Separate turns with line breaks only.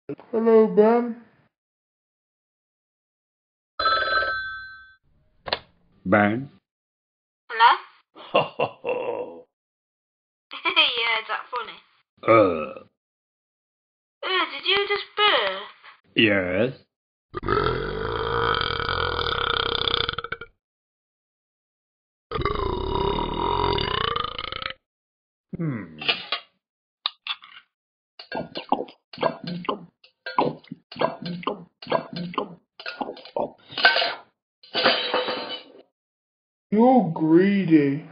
Hello, Ben.
Ben?
Hello?
Ho ho ho.
Yeah, is that funny?
Uh,
Did you just burp?
yes. Hmm.
You're greedy.